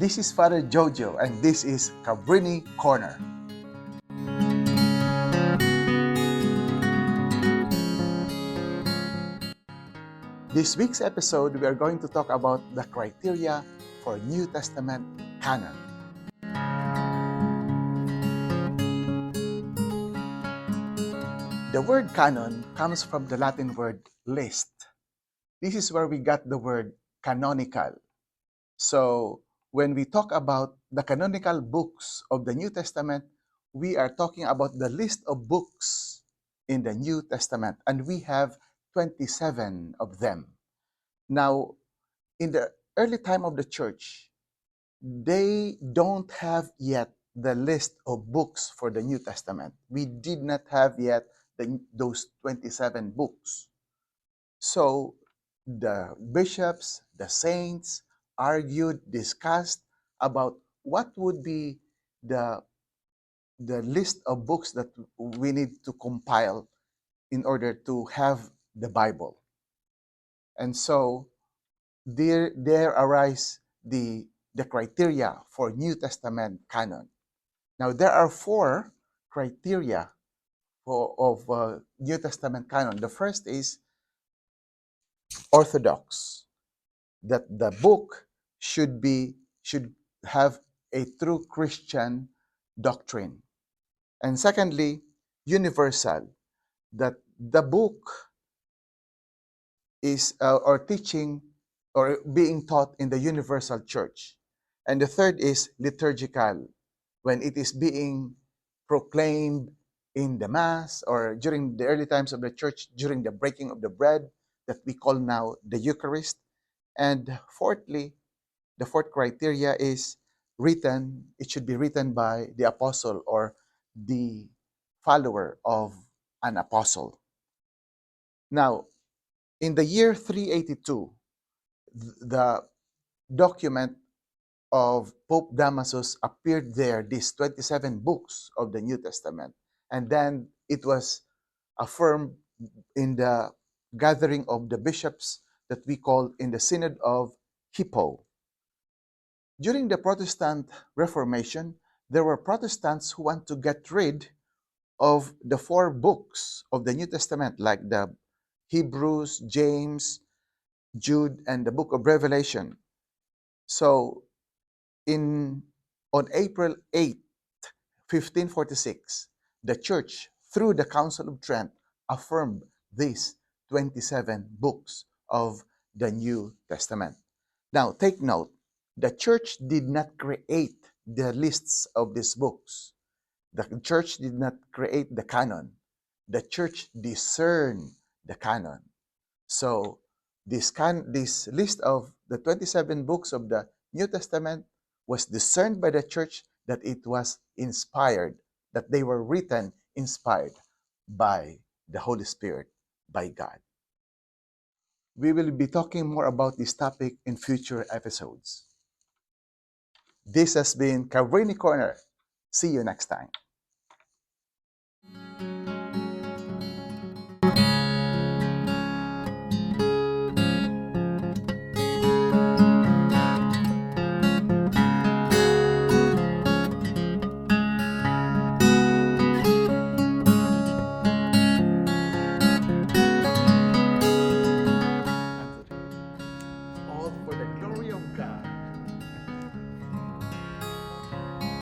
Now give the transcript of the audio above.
This is Father Jojo, and this is Cabrini Corner. This week's episode, we are going to talk about the criteria for New Testament canon. The word canon comes from the Latin word list. This is where we got the word canonical. So, when we talk about the canonical books of the New Testament, we are talking about the list of books in the New Testament, and we have 27 of them. Now, in the early time of the church, they don't have yet the list of books for the New Testament. We did not have yet those 27 books. So the bishops, the saints argued, discussed about what would be the, the list of books that we need to compile in order to have the Bible. And so there arise the criteria for New Testament canon. Now, there are four criteria of New Testament canon. The first is orthodox, that the book should have a true Christian doctrine. And secondly, universal, that the book is or teaching or being taught in the universal church. And the third is liturgical, when it is being proclaimed in the Mass or during the early times of the church, during the breaking of the bread that we call now the Eucharist. And fourthly, the fourth criteria is written, it should be written by the apostle or the follower of an apostle. Now, in the year 382, the document of Pope Damasus appeared there, these 27 books of the New Testament. And then it was affirmed in the gathering of the bishops that we call in the Synod of Hippo. During the Protestant Reformation, there were Protestants who want to get rid of the four books of the New Testament, like the Hebrews, James, Jude, and the book of Revelation. So, on April 8, 1546, the church, through the Council of Trent, affirmed these 27 books of the New Testament. Now, take note, the church did not create the lists of these books. The church did not create the canon. The church discerned the canon. So, this list of the 27 books of the New Testament was discerned by the church that it was inspired, that they were written inspired by the Holy Spirit, by God. We will be talking more about this topic in future episodes. This has been Cabrini Corner. See you next time.